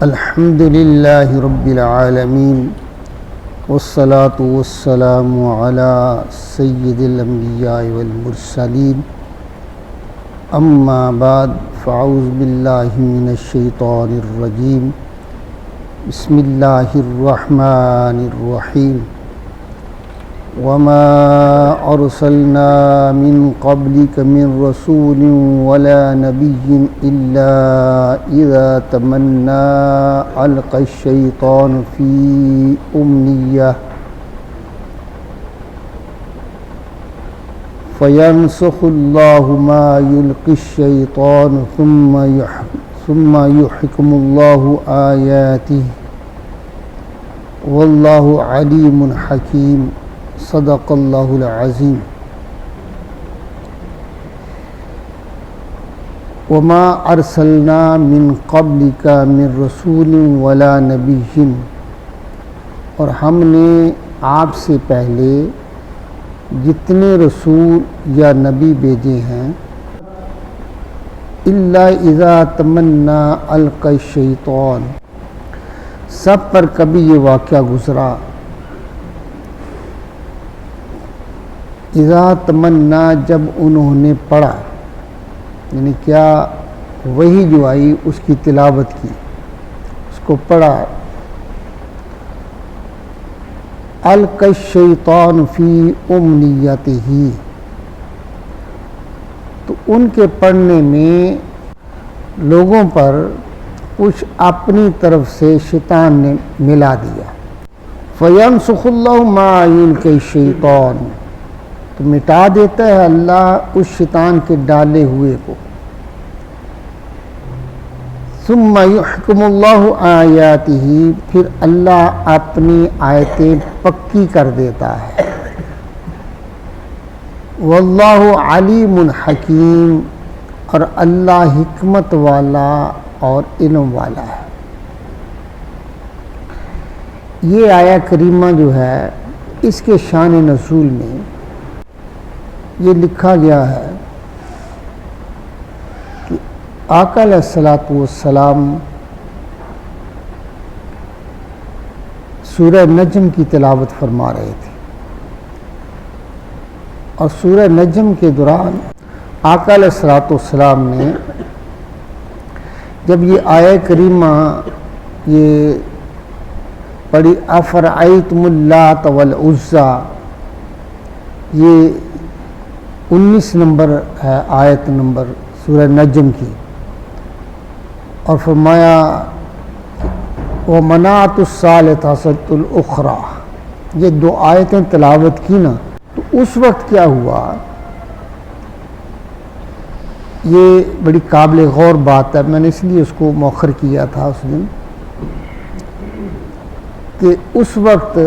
الحمد للہ رب العالمین والصلاة والسلام علی سید الانبیاء والمرسلین اما بعد فاعوذ باللہ من الشیطان الرجیم بسم اللہ الرحمن الرحیم وما ارسلنا من قبلك من رسول ولا نبی الا اذا تمنى القى الشیطان فی امنیہ فینسخ اللہ ما یلقی الشیطان ثم یحکم اللہ آیاتہ واللہ علیم حکیم صدق اللہ العظیم. وما ارسلنا من قبلک من رسول ولا نبی، اور ہم نے آپ سے پہلے جتنے رسول یا نبی بھیجے ہیں الا اذا تمنا القی الشیطان، سب پر کبھی یہ واقعہ گزرا اذا تمنا، جب انہوں نے پڑھا، یعنی کیا وحی جو آئی اس کی تلاوت کی، اس کو پڑھا. القی الشیطان فی امنیتہ، تو ان کے پڑھنے میں لوگوں پر کچھ اپنی طرف سے شیطان نے ملا دیا. فینسخ اللہ ما یلقی الشیطان، تو مٹا دیتا ہے اللہ اس شیطان کے ڈالے ہوئے کو. ثم یحکم اللہ آیاتہ، پھر اللہ اپنی آیتیں پکی کر دیتا ہے. واللہ علیم حکیم، اور اللہ حکمت والا اور علم والا ہے. یہ آیہ کریمہ جو ہے اس کے شان نزول میں یہ لکھا گیا ہے کہ آقا علیہ الصلوۃ والسلام سورہ نجم کی تلاوت فرما رہے تھے، اور سورہ نجم کے دوران آقا علیہ الصلوۃ والسلام نے جب یہ آیہ کریمہ یہ پڑھی افرأیتم اللات والعزیٰ، یہ 19 نمبر ہے آیت نمبر سورہ نجم کی، اور فرمایا وَمَنَاةُ الثَّالِثَةَ الْأُخْرَى، یہ دو آیتیں تلاوت کی نا، تو اس وقت کیا ہوا، یہ بڑی قابل غور بات ہے، میں نے اس لیے اس کو مؤخر کیا تھا اس دن، کہ اس وقت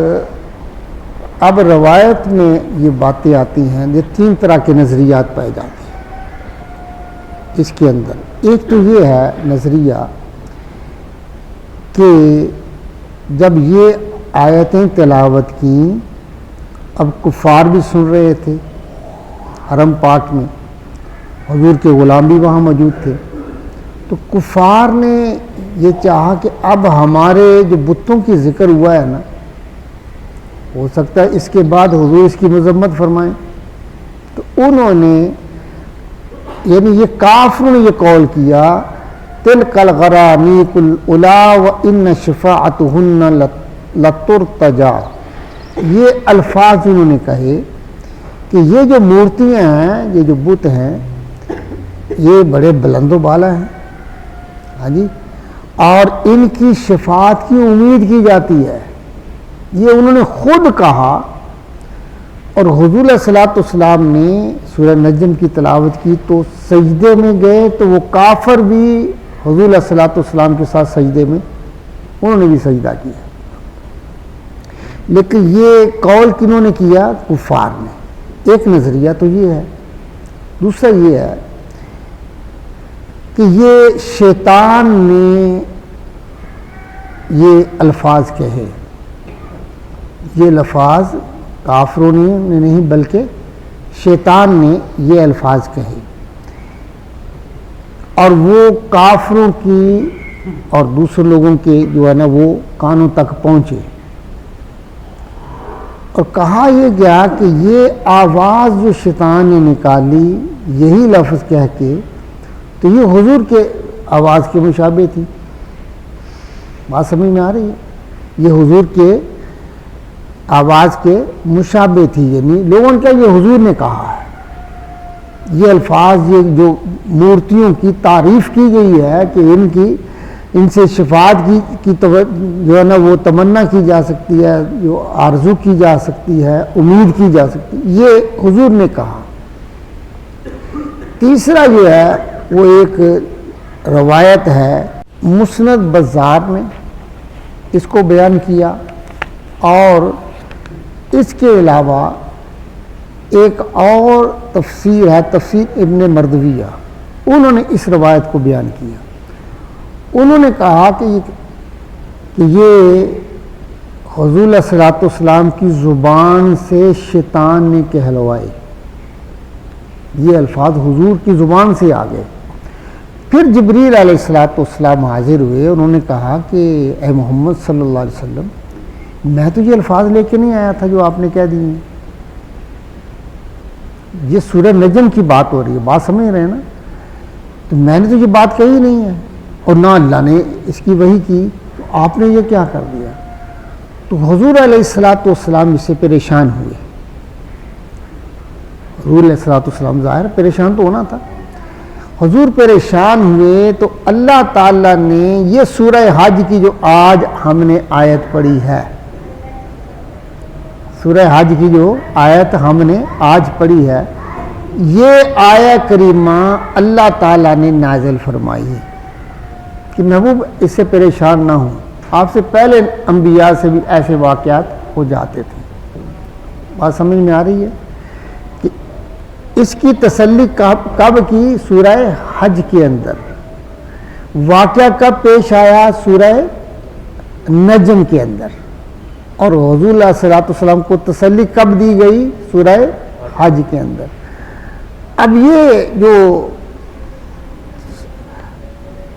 اب روایت میں یہ باتیں آتی ہیں، یہ 3 طرح کے نظریات پائے جاتے ہیں اس کے اندر. ایک تو یہ ہے نظریہ کہ جب یہ آیتیں تلاوت کیں، اب کفار بھی سن رہے تھے حرم پاک میں، حضور کے غلام بھی وہاں موجود تھے، تو کفار نے یہ چاہا کہ اب ہمارے جو بتوں کی ذکر ہوا ہے نا، ہو سکتا ہے اس کے بعد حضور اس کی مذمت فرمائیں، تو انہوں نے یعنی یہ کافروں نے یہ قول کیا تلک الغرانیق الاولی وان شفاعتہن لترتجى، یہ الفاظ انہوں نے کہے کہ یہ جو مورتیاں ہیں، یہ جو بت ہیں، یہ بڑے بلند و بالا ہیں، ہاں جی، اور ان کی شفاعت کی امید کی جاتی ہے. یہ انہوں نے خود کہا، اور حضور علیہ الصلوۃ والسلام نے سورہ نجم کی تلاوت کی تو سجدے میں گئے، تو وہ کافر بھی حضور علیہ الصلوۃ والسلام کے ساتھ سجدے میں انہوں نے بھی سجدہ کیا. لیکن یہ قول کنہوں نے کیا؟ کفار نے. ایک نظریہ تو یہ ہے. دوسرا یہ ہے کہ یہ شیطان نے یہ الفاظ کہے، یہ الفاظ کافروں نے نہیں بلکہ شیطان نے یہ الفاظ کہے، اور وہ کافروں کی اور دوسرے لوگوں کے جو ہے نا وہ کانوں تک پہنچے. اور کہا یہ گیا کہ یہ آواز جو شیطان نے نکالی یہی لفظ کہہ کے تو یہ حضور کے آواز کے مشابہ تھی. بات سمجھ میں آ رہی ہے؟ یہ حضور کے آواز کے مشابہ تھی، یعنی لوگوں نے کہا یہ حضور نے کہا ہے. یہ الفاظ، یہ جو مورتیوں کی تعریف کی گئی ہے کہ ان سے شفاعت کی جو ہے نا وہ تمنا کی جا سکتی ہے، جو آرزو کی جا سکتی ہے، امید کی جا سکتی ہے، یہ حضور نے کہا. تیسرا جو ہے وہ ایک روایت ہے مسند بزار نے اس کو بیان کیا، اور اس کے علاوہ ایک اور تفسیر ہے تفسیر ابن مردویہ، انہوں نے اس روایت کو بیان کیا. انہوں نے کہا کہ یہ حضور علیہ الصلوۃ والسلام کی زبان سے شیطان نے کہلوائے. یہ الفاظ حضور کی زبان سے آ گئے. پھر جبریل علیہ الصلوۃ والسلام حاضر ہوئے، انہوں نے کہا کہ اے محمد صلی اللہ علیہ وسلم، میں تو یہ الفاظ لے کے نہیں آیا تھا جو آپ نے کہہ دی ہیں. یہ سورہ نجم کی بات ہو رہی ہے، بات سمجھ رہے ہیں نا؟ تو میں نے تو یہ بات کہی نہیں ہے، اور نہ اللہ نے اس کی وحی کی، تو آپ نے یہ کیا کر دیا؟ تو حضور علیہ الصلوۃ والسلام اس سے پریشان ہوئے. حضور علیہ الصلوۃ والسلام ظاہر پریشان تو ہونا تھا. حضور پریشان ہوئے تو اللہ تعالیٰ نے یہ سورہ حج کی جو آج ہم نے آیت پڑھی ہے، سورہ حج کی جو آیت ہم نے آج پڑھی ہے، یہ آیت کریمہ اللہ تعالیٰ نے نازل فرمائی ہے کہ محبوب اس سے پریشان نہ ہوں. آپ سے پہلے انبیاء سے بھی ایسے واقعات ہو جاتے تھے. بات سمجھ میں آ رہی ہے کہ اس کی تسلی کب کی؟ سورہ حج کے اندر. واقعہ کب پیش آیا؟ سورہ نجم کے اندر. اور حضور علیہ الصلوۃ والسلام کو تسلی کب دی گئی؟ سورہ حج کے اندر. اب یہ جو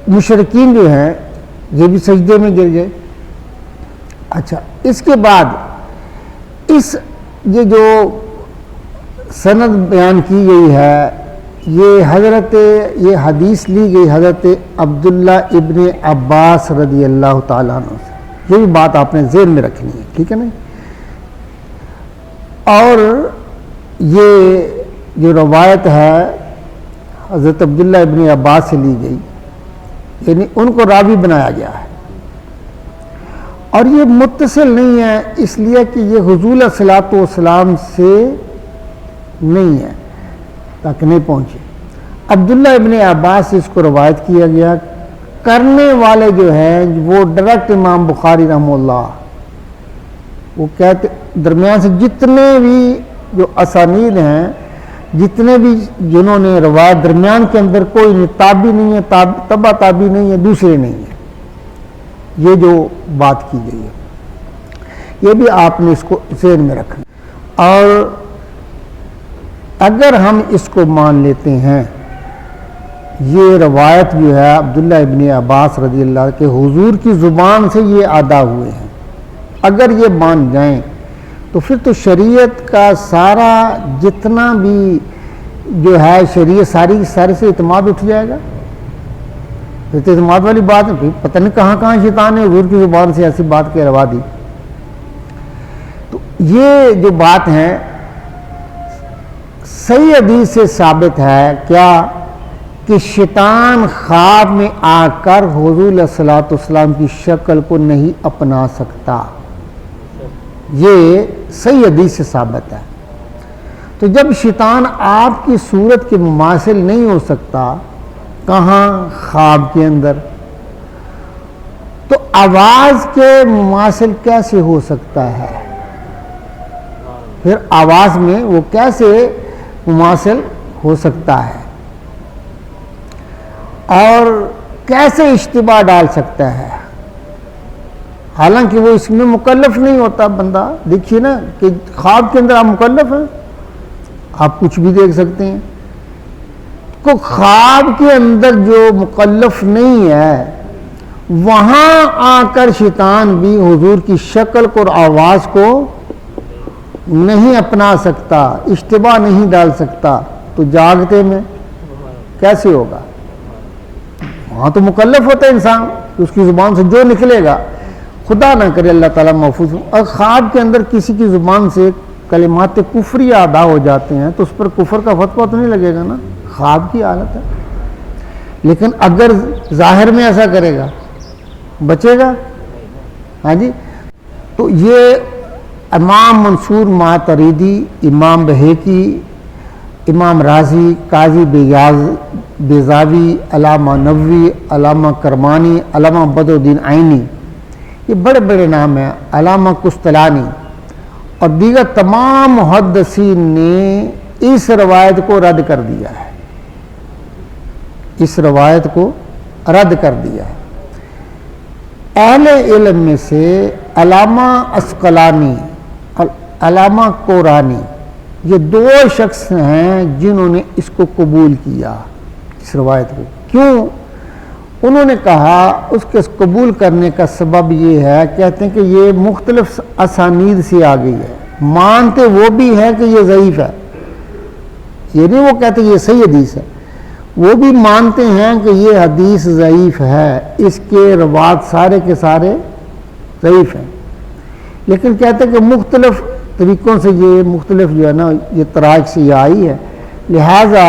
مشرکین جو ہیں یہ بھی سجدے میں گر گئے. اچھا، اس کے بعد یہ جو سند بیان کی گئی ہے، یہ حدیث لی گئی حضرت عبداللہ ابن عباس رضی اللہ تعالیٰ عنہ سے. یہ بھی بات آپ نے ذہن میں رکھنی ہے، ٹھیک ہے نا؟ اور یہ جو روایت ہے حضرت عبداللہ ابن عباس سے لی گئی، یعنی ان کو راوی بنایا گیا ہے. اور یہ متصل نہیں ہے اس لیے کہ یہ حضور علیہ الصلوۃ والسلام سے نہیں ہے، تک نہیں پہنچے. عبداللہ ابن عباس سے اس کو روایت کیا گیا. کرنے والے جو ہیں وہ ڈائریکٹ امام بخاری رحمہ اللہ، وہ کہتے درمیان سے جتنے بھی جو اسانید ہیں، جتنے بھی جنہوں نے روایت، درمیان کے اندر کوئی نہیں، تابعی نہیں ہے، تبع تابعی نہیں ہے، دوسرے نہیں ہے. یہ جو بات کی گئی ہے یہ بھی آپ نے اس کو ذہن میں رکھنا. اور اگر ہم اس کو مان لیتے ہیں، یہ روایت جو ہے عبداللہ ابن عباس رضی اللہ کے حضور کی زبان سے یہ ادا ہوئے ہیں، اگر یہ مان جائیں تو پھر تو شریعت کا سارا جتنا بھی جو ہے شریعت سارے سے اعتماد اٹھ جائے گا. پھر تو اعتماد والی بات ہے، پتہ نہیں کہاں شیطان نے حضور کی زبان سے ایسی بات کہلوا دی. تو یہ جو بات ہے صحیح حدیث سے ثابت ہے کیا کہ شیطان خواب میں آ کر حضور علیہ الصلوۃ والسلام کی شکل کو نہیں اپنا سکتا. یہ صحیح حدیث سے ثابت ہے. تو جب شیطان آپ کی صورت کے مماثل نہیں ہو سکتا، کہاں؟ خواب کے اندر، تو آواز کے مماثل کیسے ہو سکتا ہے؟ پھر آواز میں وہ کیسے مماثل ہو سکتا ہے؟ اور کیسے اشتباہ ڈال سکتا ہے؟ حالانکہ وہ اس میں مکلف نہیں ہوتا بندہ. دیکھیے نا کہ خواب کے اندر آپ مکلف ہیں، آپ کچھ بھی دیکھ سکتے ہیں. کو خواب کے اندر جو مکلف نہیں ہے وہاں آ کر شیطان بھی حضور کی شکل کو اور آواز کو نہیں اپنا سکتا، اشتباہ نہیں ڈال سکتا، تو جاگتے میں کیسے ہوگا؟ وہاں تو مکلف ہوتا ہے انسان، اس کی زبان سے جو نکلے گا، خدا نہ کرے اللہ تعالیٰ محفوظ ہو، اور خواب کے اندر کسی کی زبان سے کلمات کفریہ ادا ہو جاتے ہیں تو اس پر کفر کا فتویٰ تو نہیں لگے گا نا، خواب کی حالت ہے۔ لیکن اگر ظاہر میں ایسا کرے گا بچے گا؟ ہاں جی۔ تو یہ امام منصور ماتریدی، امام بہیقی، امام رازی، قاضی بیضاوی، علامہ نووی، علامہ کرمانی، علامہ بدر الدین عینی، یہ بڑے بڑے نام ہیں، علامہ قسطلانی اور دیگر تمام محدثین نے اس روایت کو رد کر دیا ہے، اس روایت کو رد کر دیا ہے۔ اہل علم میں سے علامہ عسقلانی اور علامہ قرانی، یہ دو شخص ہیں جنہوں نے اس کو قبول کیا، اس روایت کو۔ کیوں؟ انہوں نے کہا اس کے قبول کرنے کا سبب یہ ہے، کہتے ہیں کہ یہ مختلف اسانید سے آ گئی ہے، مانتے وہ بھی ہے کہ یہ ضعیف ہے، یہ نہیں وہ کہتے یہ صحیح حدیث ہے، وہ بھی مانتے ہیں کہ یہ حدیث ضعیف ہے، اس کے روات سارے کے سارے ضعیف ہیں، لیکن کہتے ہیں کہ مختلف طریقوں سے یہ مختلف جو ہے نا یہ طرائق سے یہ آئی ہے، لہٰذا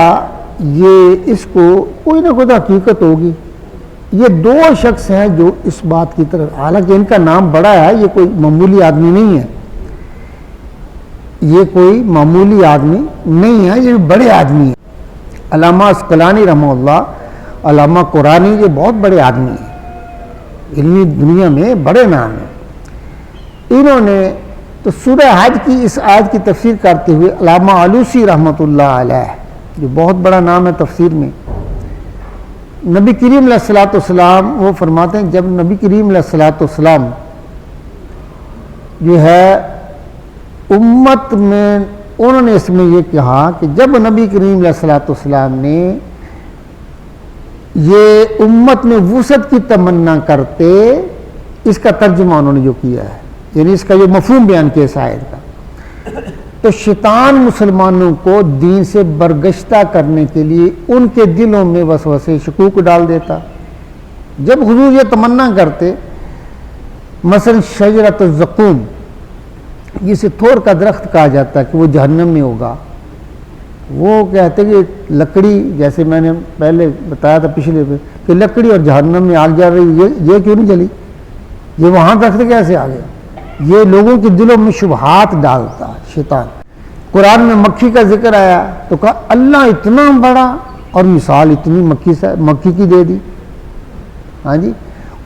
یہ اس کو کوئی نہ کوئی حقیقت ہوگی۔ یہ دو شخص ہیں جو اس بات کی طرف، حالانکہ ان کا نام بڑا ہے، یہ کوئی معمولی آدمی نہیں ہے، یہ کوئی معمولی آدمی نہیں ہے، یہ بڑے آدمی ہیں۔ علامہ عسقلانی رحمہ اللہ، علامہ قرانی، یہ بہت بڑے آدمی ہیں، علمی دنیا میں بڑے نام ہیں۔ انہوں نے تو سورہ حج کی اس آیت کی تفسیر کرتے ہوئے علامہ علوسی رحمۃ اللہ علیہ، جو بہت بڑا نام ہے تفسیر میں، نبی کریم علیہ الصلوۃ والسلام، وہ فرماتے ہیں جب نبی کریم علیہ الصلوۃ والسلام جو ہے امت میں، انہوں نے اس میں یہ کہا کہ جب نبی کریم علیہ الصلوۃ والسلام نے یہ امت میں وسعت کی تمنا کرتے، اس کا ترجمہ انہوں نے جو کیا ہے، یعنی اس کا جو مفہوم بیان کیا اس آیت کا، تو شیطان مسلمانوں کو دین سے برگشتہ کرنے کے لیے ان کے دلوں میں وسوسے شکوک ڈال دیتا۔ جب حضور یہ تمنا کرتے، مثلا شجرۃ الزقوم، جسے تھور کا درخت کہا جاتا ہے کہ وہ جہنم میں ہوگا، وہ کہتے کہ لکڑی، جیسے میں نے پہلے بتایا تھا پچھلے پہ کہ لکڑی اور جہنم میں آگ جل رہی، یہ کیوں نہیں جلی، یہ وہاں درخت کیسے آ گیا؟ یہ لوگوں کے دلوں میں شبہات ڈالتا شیطان۔ قرآن میں مکھی کا ذکر آیا تو کہا اللہ اتنا بڑا، اور مثال اتنی مکھی کی دے دی۔ ہاں جی،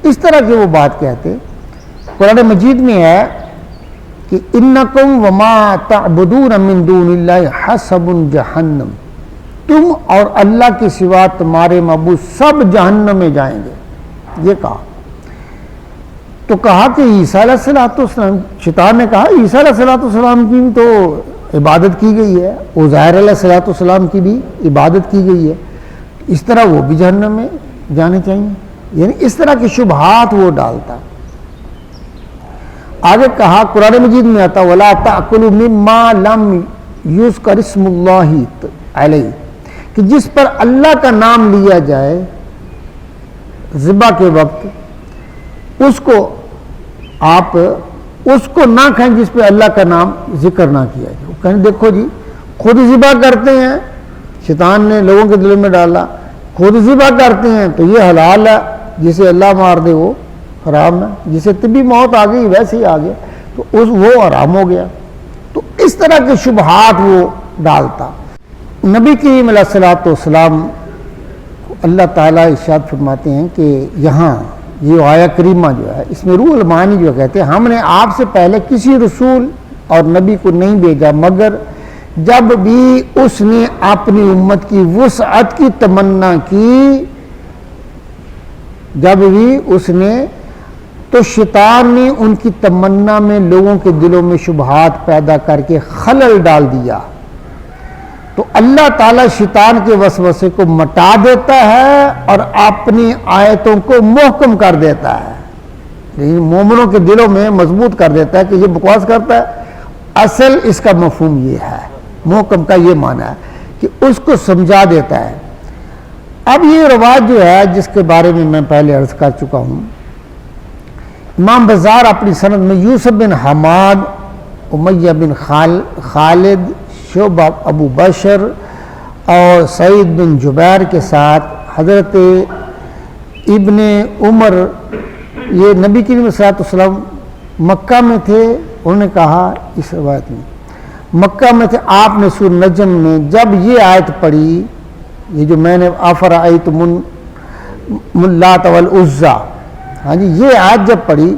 اس طرح کی وہ بات کہتے۔ قرآن مجید میں ہے کہ انکم وما تعبدون من دون اللہ حسب جہنم، تم اور اللہ کے سوا تمہارے معبود سب جہنم میں جائیں گے، یہ کہا۔ تو کہا کہ عیسیٰ علیہ السلام، شیطان نے کہا عیسیٰ علیہ السلام کی بھی تو عبادت کی گئی ہے، عزیر علیہ السلام کی بھی عبادت کی گئی ہے، اس طرح وہ بھی جہنم میں جانے چاہیے، یعنی اس طرح کی شبہات وہ ڈالتا۔ آگے کہا قرآن مجید میں آتا وَلَا تَأْكُلُوا مِمَّا لَمْ يُذْكَرِ اسْمُ اللَّهِ عَلَيْهِ، کہ جس پر اللہ کا نام لیا جائے ذبح کے وقت، اس کو آپ اس کو نہ کھائیں جس پہ اللہ کا نام ذکر نہ کیا جائے۔ کہیں دیکھو جی خود ذبح کرتے ہیں، شیطان نے لوگوں کے دل میں ڈالا، خود ذبح کرتے ہیں تو یہ حلال ہے، جسے اللہ مار دے وہ حرام ہے، جسے طبی موت آ گئی ویسے ہی آ گیا تو وہ حرام ہو گیا۔ تو اس طرح کے شبہات وہ ڈالتا۔ نبی کریم علیہ الصلوۃ والسلام اللہ تعالیٰ ارشاد فرماتے ہیں کہ یہاں یہ آیہ کریمہ جو ہے اس میں روح المعانی جو کہتے ہیں ہم نے آپ سے پہلے کسی رسول اور نبی کو نہیں بھیجا مگر جب بھی اس نے اپنی امت کی وسعت کی تمنا کی، جب بھی اس نے، تو شیطان نے ان کی تمنا میں لوگوں کے دلوں میں شبہات پیدا کر کے خلل ڈال دیا، تو اللہ تعالیٰ شیطان کے وسوسے کو مٹا دیتا ہے اور اپنی آیتوں کو محکم کر دیتا ہے، یعنی مومنوں کے دلوں میں مضبوط کر دیتا ہے کہ یہ بکواس کرتا ہے۔ اصل اس کا مفہوم یہ ہے، محکم کا یہ معنی ہے کہ اس کو سمجھا دیتا ہے۔ اب یہ روایت جو ہے جس کے بارے میں میں پہلے عرض کر چکا ہوں، امام بزار اپنی سند میں یوسف بن حماد، امیہ بن خالد، شعبہ ابو بشر اور سعید بن جبیر کے ساتھ حضرت ابن عمر، یہ نبی کریم صلی اللہ علیہ وسلم مکہ میں تھے، انہوں نے کہا اس روایت میں مکہ میں تھے، آپ نے سورہ نجم میں جب یہ آیت پڑھی، یہ جو میں نے افرأیتم اللات والعزیٰ، ہاں جی، یہ آیت جب پڑھی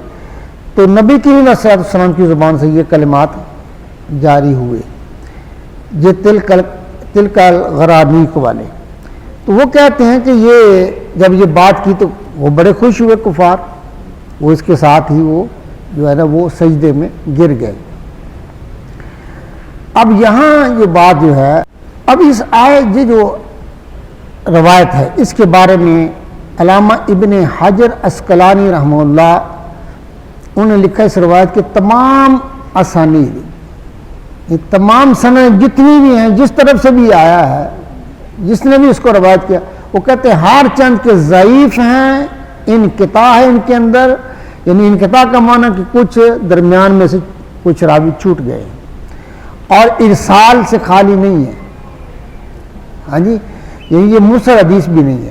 تو نبی کریم صلی اللہ علیہ وسلم کی زبان سے یہ کلمات جاری ہوئے، یہ تلک الغرانیق والے۔ تو وہ کہتے ہیں کہ یہ جب یہ بات کی تو وہ بڑے خوش ہوئے کفار، وہ اس کے ساتھ ہی وہ جو ہے نا وہ سجدے میں گر گئے۔ اب یہاں یہ بات جو ہے، اب اس آیت یہ جو روایت ہے اس کے بارے میں علامہ ابن حجر عسقلانی رحمہ اللہ انہوں نے لکھا اس روایت کے تمام اسانید، یہ تمام سند جتنی بھی ہیں، جس طرف سے بھی آیا ہے، جس نے بھی اس کو روایت کیا، وہ کہتے ہیں ہر چند کے ضعیف ہیں، انقطاع ہے ان کے اندر، یعنی انقطاع کا معنی کہ کچھ درمیان میں سے کچھ راوی چھوٹ گئے اور ارسال سے خالی نہیں ہے، ہاں جی، یہ مرسل حدیث بھی نہیں ہے،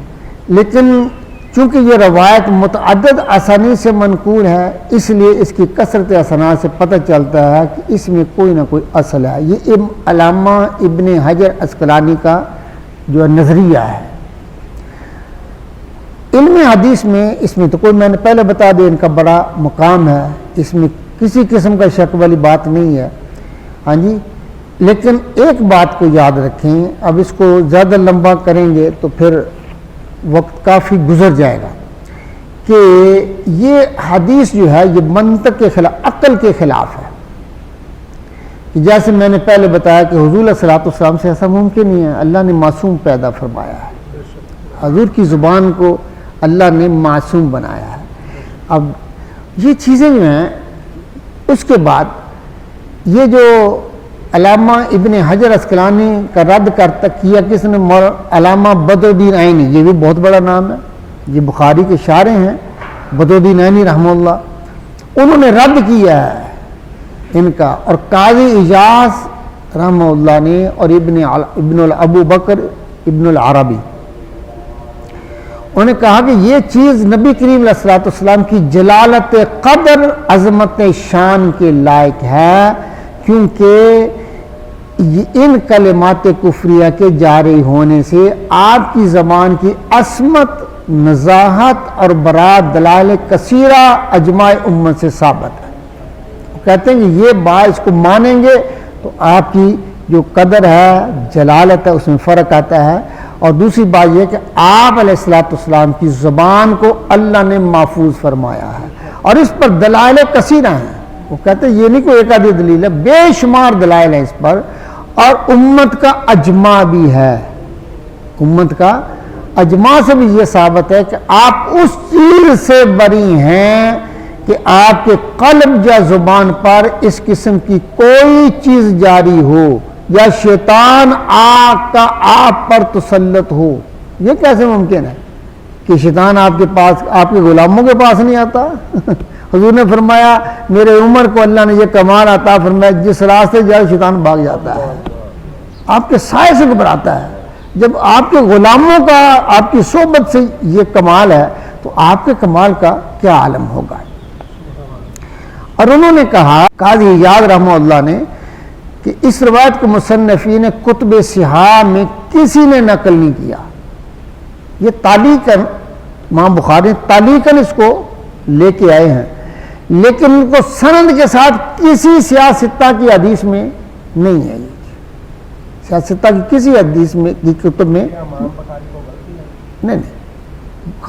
لیکن چونکہ یہ روایت متعدد اسانید سے منقول ہے، اس لیے اس کی کثرت اسناد سے پتہ چلتا ہے کہ اس میں کوئی نہ کوئی اصل ہے۔ یہ علامہ ابن حجر عسقلانی کا جو نظریہ ہے علم حدیث میں، اس میں تو کوئی، میں نے پہلے بتا دیا، ان کا بڑا مقام ہے، اس میں کسی قسم کا شک والی بات نہیں ہے، ہاں جی، لیکن ایک بات کو یاد رکھیں، اب اس کو زیادہ لمبا کریں گے تو پھر وقت کافی گزر جائے گا، کہ یہ حدیث جو ہے یہ منطق کے خلاف، عقل کے خلاف ہے، جیسے میں نے پہلے بتایا کہ حضور صلی اللہ علیہ وسلم سے ایسا ممکن نہیں ہے، اللہ نے معصوم پیدا فرمایا ہے، حضور کی زبان کو اللہ نے معصوم بنایا ہے۔ اب یہ چیزیں جو ہیں، اس کے بعد یہ جو علامہ ابن حجر عسقلانی کا رد کرتا کیا کس نے، علامہ بدر الدین عینی، یہ بھی بہت بڑا نام ہے، یہ بخاری کے شارح ہیں بدر الدین عینی رحمہ اللہ، انہوں نے رد کیا ہے ان کا، اور قاضی اجاز رحمہ اللہ نے، اور ابن ابو بکر ابن العربی، انہوں نے کہا کہ یہ چیز نبی کریم علیہ الصلوۃ والسلام کی جلالت قدر، عظمت شان کے لائق ہے، کیونکہ ان کلمات کفریہ کے جاری ہونے سے آپ کی زبان کی عصمت، نزاہت اور برات دلائل کثیرہ اجماع امت سے ثابت ہے۔ وہ کہتے ہیں کہ یہ بات اس کو مانیں گے تو آپ کی جو قدر ہے، جلالت ہے، اس میں فرق آتا ہے، اور دوسری بات یہ کہ آپ علیہ الصلوۃ والسلام کی زبان کو اللہ نے محفوظ فرمایا ہے، اور اس پر دلائل کثیرہ ہیں۔ وہ کہتے ہیں یہ نہیں کوئی ایک آدھی دلیل ہے، بے شمار دلائل ہیں اس پر، اور امت کا اجماع بھی ہے، امت کا اجماع سے بھی یہ ثابت ہے کہ آپ اس چیز سے بری ہیں کہ آپ کے قلب یا زبان پر اس قسم کی کوئی چیز جاری ہو، یا شیطان آپ پر تسلط ہو۔ یہ کیسے ممکن ہے کہ شیطان آپ کے پاس، آپ کے غلاموں کے پاس نہیں آتا؟ حضور نے فرمایا میرے عمر کو اللہ نے یہ کمال عطا فرمایا، جس راستے جائے شیطان بھاگ جاتا ہے، آپ کے سائے سے گھبراتا ہے۔ جب آپ کے غلاموں کا آپ کی صحبت سے یہ کمال ہے تو آپ کے کمال کا کیا عالم ہوگا۔ اور انہوں نے کہا، قاضی ایاض رحمہ اللہ نے، کہ اس روایت کو مصنفین کتب صحاح میں کسی نے نقل نہیں کیا، یہ تعلیقاً امام بخاری تعلیقاً اس کو لے کے آئے ہیں، لیکن ان کو سند کے ساتھ کسی سیاستہ کی حدیث میں نہیں ہے، سیاستہ کی کسی حدیث میں کی کتب میں نہیں،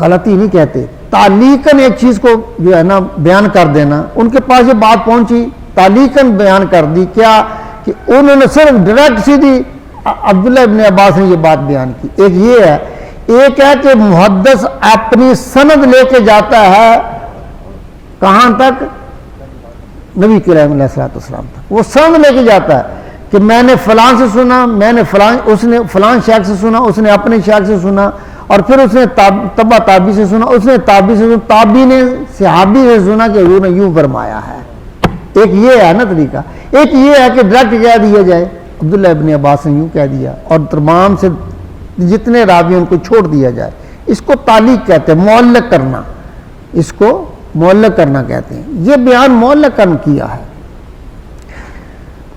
غلطی نہیں کہتے، تعلیقاً ایک چیز کو جو ہے نا بیان کر دینا، ان کے پاس یہ بات پہنچی، تعلیقاً بیان کر دی، کیا کہ انہوں نے صرف ڈائریکٹ سیدھی عبداللہ ابن عباس نے یہ بات بیان کی. ایک یہ ہے، ایک ہے کہ محدث اپنی سند لے کے جاتا ہے کہاں تک؟ نبی کریم علیہ الصلوۃ والسلام تک. وہ سند لے کے جاتا ہے کہ میں نے فلان سے سنا، میں نے فلان، اس نے فلان شیخ سے سنا، اس نے اپنے شیخ سے سنا، اور پھر اس نے تبع تابعی سے سنا، اس نے تابعی سے سنا، تابعی نے صحابی سے سنا کہ حضور نے یوں فرمایا ہے. ایک یہ ہے نا طریقہ. ایک یہ ہے کہ ڈائریکٹ کہہ دیا جائے عبداللہ ابن عباس نے یوں کہہ دیا، اور تمام سے جتنے راوی ان کو چھوڑ دیا جائے. اس کو تعلیق کہتے ہیں، معلق کرنا. اس کو معلق کرنا کہتے ہیں. یہ بیان معلق کرنا کیا ہے.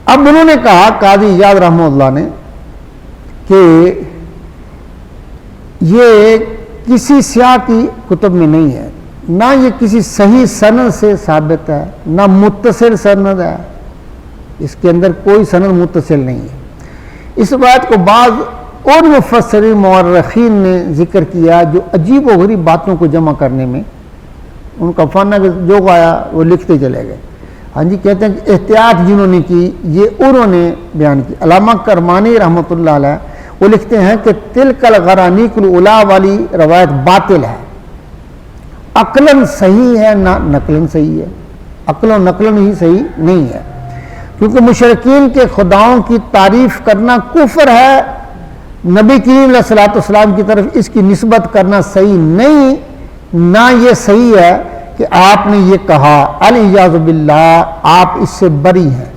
اب انہوں نے کہا، قاضی ایاض رحمہ اللہ نے، کہ یہ کسی سیاہ کی کتب میں نہیں ہے، نہ یہ کسی صحیح سند سے ثابت ہے، نہ متصل سند ہے. اس کے اندر کوئی سند متصل نہیں ہے. اس بات کو بعض اور مفسرین مورخین نے ذکر کیا جو عجیب و غریب باتوں کو جمع کرنے میں ان کا فن ہے کہ جو آیا وہ لکھتے چلے گئے. ہاں جی، کہتے ہیں کہ احتیاط جنہوں نے کی یہ انہوں نے بیان کی. علامہ کرمانی رحمۃ اللہ علیہ وہ لکھتے ہیں کہ تلک الغرانیق الاولیٰ والی روایت باطل ہے، عقلاً صحیح ہے نہ نقلاً صحیح ہے. عقل و نقلاً ہی صحیح نہیں ہے، کیونکہ مشرکین کے خداؤں کی تعریف کرنا کفر ہے. نبی کریم علیہ الصلوۃ والسلام کی طرف اس کی نسبت کرنا صحیح نہیں. نہ یہ صحیح ہے کہ آپ نے یہ کہا الیاذ باللہ، آپ اس سے بری ہیں.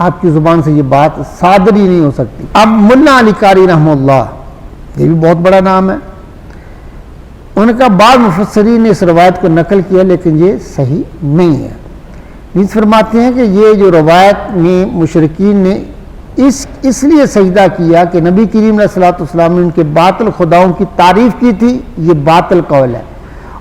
آپ کی زبان سے یہ بات صادر ہی نہیں ہو سکتی. اب ملا علی قاری رحمہ اللہ، یہ بھی بہت بڑا نام ہے، ان کا بعض مفسرین نے اس روایت کو نقل کیا لیکن یہ صحیح نہیں ہے. نیز فرماتے ہیں کہ یہ جو روایت میں مشرکین نے اس لیے سجدہ کیا کہ نبی کریم علیہ الصلوۃ والسلام نے ان کے باطل خداؤں کی تعریف کی تھی. یہ باطل قول ہے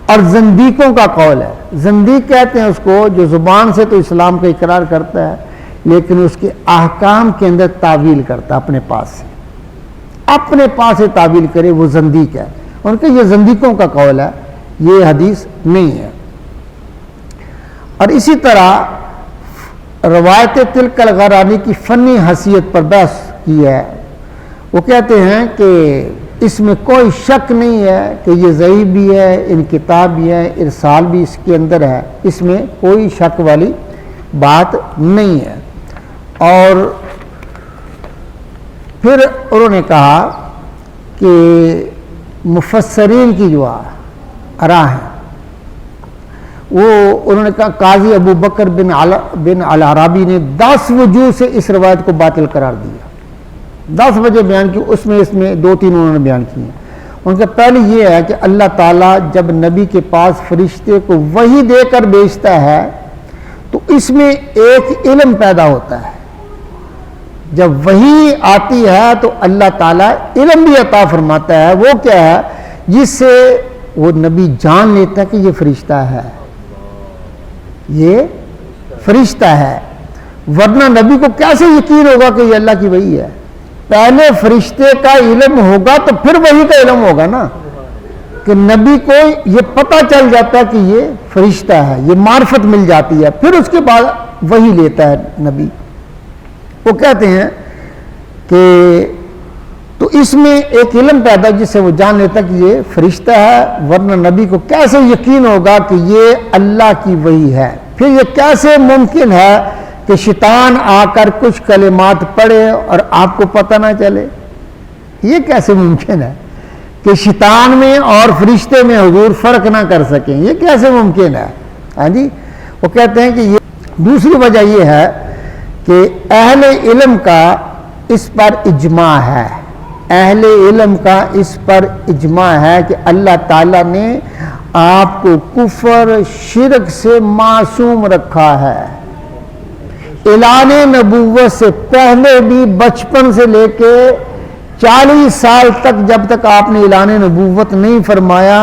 اور زندیقوں کا قول ہے. زندیق کہتے ہیں اس کو جو زبان سے تو اسلام کا اقرار کرتا ہے لیکن اس کے احکام کے اندر تعویل کرتا ہے، اپنے پاس سے تعویل کرے، وہ زندیق ہے. ان کے یہ زندیقوں کا قول ہے، یہ حدیث نہیں ہے. اور اسی طرح روایت تلک الغرانی کی فنی حیثیت پر بحث کی ہے. وہ کہتے ہیں کہ اس میں کوئی شک نہیں ہے کہ یہ ضعیف بھی ہے، انقطاع بھی ہے، ارسال بھی اس کے اندر ہے. اس میں کوئی شک والی بات نہیں ہے. اور پھر انہوں نے کہا کہ مفسرین کی جو آراء ہے وہ انہوں نے کہا قاضی ابو بکر بن العرابی نے 10 وجوہ سے اس روایت کو باطل قرار دیا. 10 وجہ بیان کی، اس میں 2-3 انہوں نے بیان کی ہیں. ان کا پہلے یہ ہے کہ اللہ تعالیٰ جب نبی کے پاس فرشتے کو وحی دے کر بھیجتا ہے تو اس میں ایک علم پیدا ہوتا ہے. جب وحی آتی ہے تو اللہ تعالیٰ علم بھی عطا فرماتا ہے. وہ کیا ہے؟ جس سے وہ نبی جان لیتا ہے کہ یہ فرشتہ ہے، یہ فرشتہ ہے. ورنہ نبی کو کیسے یقین ہوگا کہ یہ اللہ کی وحی ہے؟ پہلے فرشتے کا علم ہوگا تو پھر وحی کا علم ہوگا نا. کہ نبی کو یہ پتہ چل جاتا ہے کہ یہ فرشتہ ہے، یہ معرفت مل جاتی ہے، پھر اس کے بعد وحی لیتا ہے نبی. وہ کہتے ہیں کہ تو اس میں ایک علم پیدا جس سے وہ جان لیتا کہ یہ فرشتہ ہے. ورنہ نبی کو کیسے یقین ہوگا کہ یہ اللہ کی وحی ہے؟ پھر یہ کیسے ممکن ہے کہ شیطان آ کر کچھ کلمات پڑھے اور آپ کو پتہ نہ چلے؟ یہ کیسے ممکن ہے کہ شیطان میں اور فرشتے میں حضور فرق نہ کر سکیں؟ یہ کیسے ممکن ہے؟ ہاں جی، وہ کہتے ہیں کہ یہ دوسری وجہ یہ ہے کہ اہل علم کا اس پر اجماع ہے. اہل علم کا اس پر اجماع ہے کہ اللہ تعالیٰ نے آپ کو کفر شرک سے معصوم رکھا ہے. اعلان نبوت سے پہلے بھی بچپن سے لے کے 40 سال تک جب تک آپ نے اعلان نبوت نہیں فرمایا،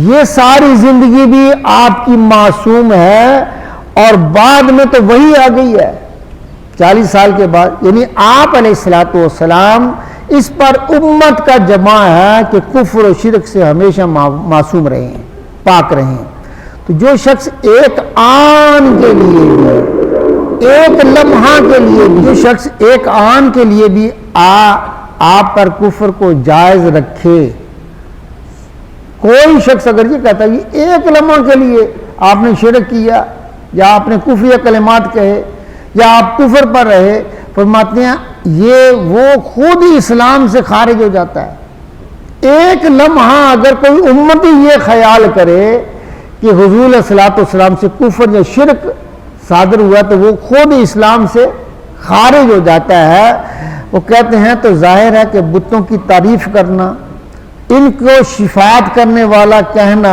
یہ ساری زندگی بھی آپ کی معصوم ہے. اور بعد میں تو وہی آ گئی ہے 40 سال کے بعد. یعنی آپ علیہ الصلوۃ والسلام اس پر امت کا جمع ہے کہ کفر و شرک سے ہمیشہ معصوم رہے ہیں، پاک رہے ہیں. تو جو شخص ایک آن کے لیے بھی، ایک لمحہ کے لیے بھی، جو شخص ایک آن کے لیے بھی آپ پر کفر کو جائز رکھے. کوئی شخص اگر یہ کہتا ہے یہ ایک لمحہ کے لیے آپ نے شرک کیا یا آپ نے کفریہ کلمات کہے یا آپ کفر پر رہے، فرماتے ہیں یہ وہ خود ہی اسلام سے خارج ہو جاتا ہے. ایک لمحہ اگر کوئی امتی یہ خیال کرے کہ حضور علیہ الصلوۃ والسلام سے کفر یا شرک صادر ہوا تو وہ خود ہی اسلام سے خارج ہو جاتا ہے. وہ کہتے ہیں تو ظاہر ہے کہ بتوں کی تعریف کرنا، ان کو شفاعت کرنے والا کہنا،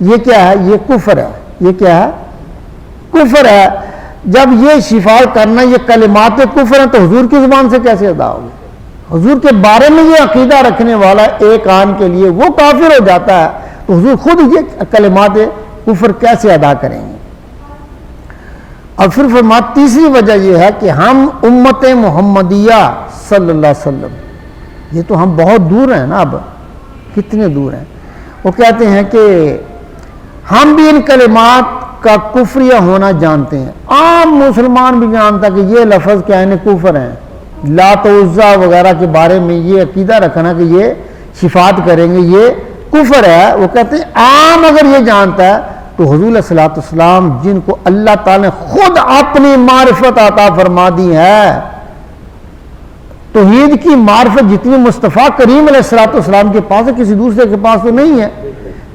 یہ کیا ہے؟ یہ کفر ہے. یہ کیا ہے؟ کفر ہے. جب یہ شفاعت کرنا یہ کلمات کفر ہیں تو حضور کی زبان سے کیسے ادا ہوگی؟ حضور کے بارے میں یہ عقیدہ رکھنے والا ایک آن کے لیے وہ کافر ہو جاتا ہے تو حضور خود یہ کلمات کفر کیسے ادا کریں گے؟ اور پھر فرماتے تیسری وجہ یہ ہے کہ ہم امت محمدیہ صلی اللہ علیہ وسلم، یہ تو ہم بہت دور ہیں نا، اب کتنے دور ہیں. وہ کہتے ہیں کہ ہم بھی ان کلمات کا کفریہ ہونا جانتے ہیں. عام مسلمان بھی جانتا کہ یہ لفظ کیا ہے، کفر ہیں. لات و عزا وغیرہ کے بارے میں یہ عقیدہ رکھنا کہ یہ شفاعت کریں گے یہ کفر ہے. وہ کہتے ہیں عام اگر یہ جانتا ہے تو حضور علیہ الصلوۃ والسلام جن کو اللہ تعالی نے خود اپنی معرفت عطا فرما دی ہے، توحید کی معرفت جتنی مصطفیٰ کریم علیہ الصلوۃ والسلام کے پاس ہے کسی دوسرے کے پاس تو نہیں ہے.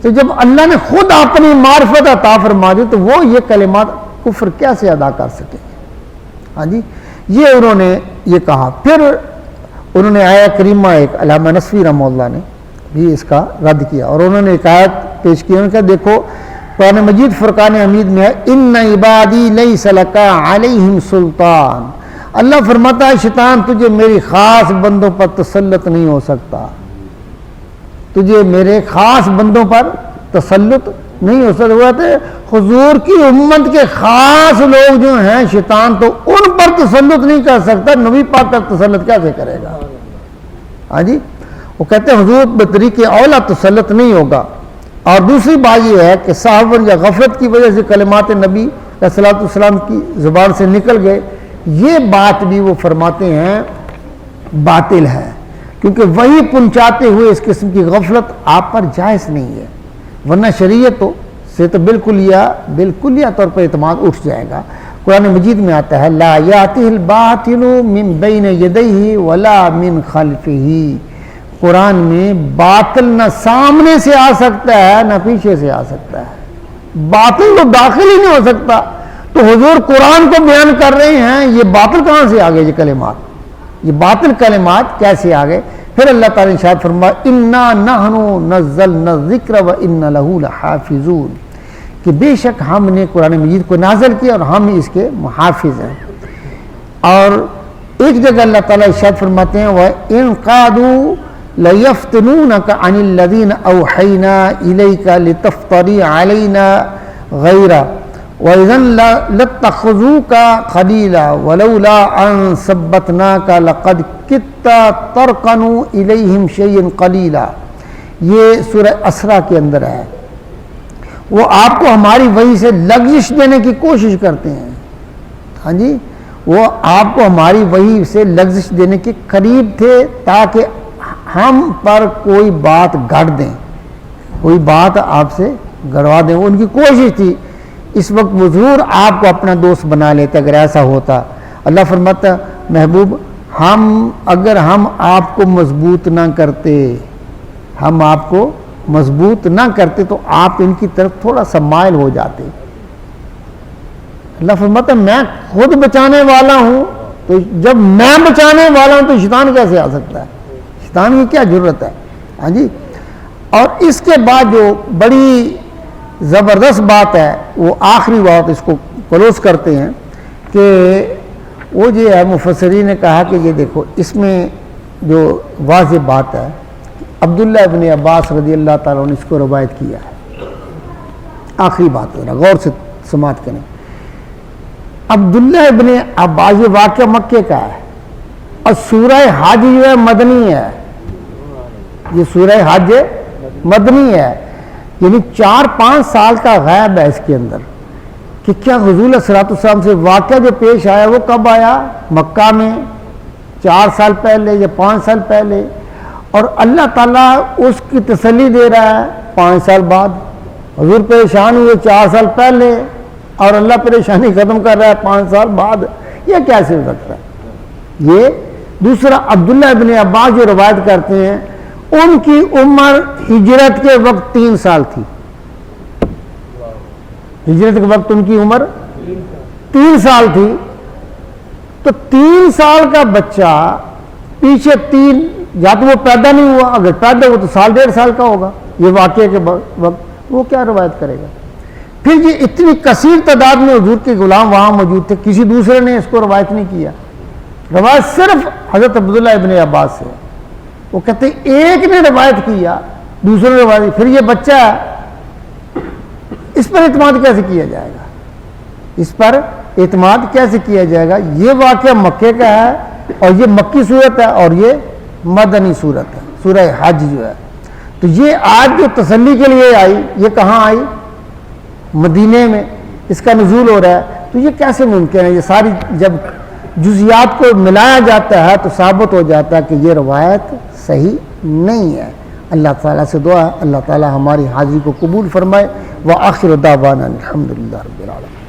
تو جب اللہ نے خود اپنی معرفت عطا فرما دی تو وہ یہ کلمات کفر کیسے ادا کر سکیں گے؟ ہاں جی، یہ انہوں نے یہ کہا. پھر انہوں نے آیا کریمہ ایک علامہ نصفی رحمہ اللہ نے بھی اس کا رد کیا اور انہوں نے ایک آیت پیش کی. انہوں نے کہا دیکھو قرآن مجید فرقان حمید میں ہے ان عبادی لیس لک علیہم سلطان. اللہ فرماتا ہے شیطان تجھے میری خاص بندوں پر تسلط نہیں ہو سکتا، تجھے میرے خاص بندوں پر تسلط نہیں ہو سکتا. وہ کہتے حضور کی امت کے خاص لوگ جو ہیں شیطان تو ان پر تسلط نہیں کر سکتا، نبی پاک کا تسلط کیسے کرے گا؟ ہاں جی، وہ کہتے ہیں حضور بطریق اولا تسلط نہیں ہوگا. اور دوسری بات یہ ہے کہ صحابہ یا غفلت کی وجہ سے کلمات نبی علیہ الصلوۃ والسلام کی زبان سے نکل گئے، یہ بات بھی وہ فرماتے ہیں باطل ہے، کیونکہ وہی پہنچاتے ہوئے اس قسم کی غفلت آپ پر جائز نہیں ہے. ورنہ شریعت سے تو بالکلیہ طور پر اعتماد اٹھ جائے گا. قرآن مجید میں آتا ہے لا یاتہ الباطل من بین یدیہ ولا من خلفہ. قرآن میں باطل نہ سامنے سے آ سکتا ہے نہ پیچھے سے آ سکتا ہے، باطل تو داخل ہی نہیں ہو سکتا. تو حضور قرآن کو بیان کر رہے ہیں، یہ باطل کہاں سے آ گئے؟ یہ کلمات، یہ باطل کلمات کیسے آ گئے؟ پھر اللہ تعالیٰ نے ارشاد فرمایا انا نحن نزلنا الذکر وانا لہ لحافظون، کہ بے شک ہم نے قرآن مجید کو نازل کیا اور ہم اس کے محافظ ہیں. اور ایک جگہ اللہ تعالیٰ ارشاد فرماتے ہیں وَإِن قَعْدُوا لَيَفْتِنُونَكَ عَنِ الَّذِينَ أَوْحَيْنَا إِلَيْكَ لِتَفْتَرِي عَلَيْنَا غَيْرَهُ وَإِذًا لَاتَّخَذُوكَ خَلِيلًا وَلَوْلَا أَن ثَبَّتْنَاكَ لَقَدْ كِدتَّ تَرْكَنُ إِلَيْهِمْ شَيْئًا قَلِيلًا. یہ سورہ اسرا کے اندر ہے. وہ آپ کو ہماری وحی سے لغزش دینے کی کوشش کرتے ہیں. ہاں جی، وہ آپ کو ہماری وحی سے لغزش دینے کے قریب تھے تاکہ ہم پر کوئی بات گھڑ دیں، کوئی بات آپ سے گڑوا دیں. ان کی کوشش تھی. اس وقت حضور آپ کو اپنا دوست بنا لیتے اگر ایسا ہوتا. اللہ فرماتا محبوب اگر ہم آپ کو مضبوط نہ کرتے، ہم آپ کو مضبوط نہ کرتے تو آپ ان کی طرف تھوڑا سا مائل ہو جاتے. اللہ فرماتا میں خود بچانے والا ہوں، تو جب میں بچانے والا ہوں تو شیطان کیسے آ سکتا ہے؟ شیطان کی کیا ضرورت ہے؟ ہاں جی. اور اس کے بعد جو بڑی زبردست بات ہے وہ آخری بات اس کو کلوز کرتے ہیں کہ وہ جو ہے مفسرین نے کہا کہ یہ دیکھو اس میں جو واضح بات ہے عبداللہ ابن عباس رضی اللہ تعالیٰ نے اس کو روایت کیا ہے. آخری بات ذرا غور سے سماعت کریں. عبداللہ ابن عباس یہ واقعہ مکے کا ہے اور سورہ حج جو ہے مدنی ہے. یہ سورہ حج مدنی ہے، یعنی 4-5 سال کا غیب ہے اس کے اندر کہ کیا حضور علیہ الصلوۃ والسلام سے واقعہ جو پیش آیا وہ کب آیا؟ مکہ میں 4 سال پہلے یا 5 سال پہلے، اور اللہ تعالیٰ اس کی تسلی دے رہا ہے 5 سال بعد۔ حضور پریشان ہوئے 4 سال پہلے اور اللہ پریشانی ختم کر رہا ہے 5 سال بعد، یہ کیسے ہو سکتا ہے؟ یہ دوسرا عبداللہ ابن عباس جو روایت کرتے ہیں، ان کی عمر ہجرت کے وقت 3 سال تھی۔ ہجرت کے وقت ان کی عمر 3 سال تھی، تو 3 سال کا بچہ پیچھے یا تو وہ پیدا نہیں ہوا، اگر پیدا ہوا تو 1.5 سال کا ہوگا یہ واقعے کے وقت، وہ کیا روایت کرے گا؟ پھر یہ اتنی کثیر تعداد میں حضور کے غلام وہاں موجود تھے، کسی دوسرے نے اس کو روایت نہیں کیا، روایت صرف حضرت عبداللہ ابن عباس سے۔ وہ کہتے ہیں ایک نے روایت کیا، دوسرے نے روایت، پھر یہ بچہ ہے، اس پر اعتماد کیسے کیا جائے گا؟ اس پر اعتماد کیسے کیا جائے گا؟ یہ واقعہ مکے کا ہے، اور یہ مکی صورت ہے، اور یہ مدنی صورت ہے، سورہ حج جو ہے۔ تو یہ آج جو تسلی کے لیے آئی، یہ کہاں آئی؟ مدینے میں اس کا نزول ہو رہا ہے۔ تو یہ کیسے ممکن ہے؟ یہ ساری جب جزیات کو ملایا جاتا ہے تو ثابت ہو جاتا ہے کہ یہ روایت صحیح نہیں ہے۔ اللہ تعالیٰ سے دعا ہے اللہ تعالیٰ ہماری حاضری کو قبول فرمائے۔ وآخر دعوانا الحمدللہ رب العالمین۔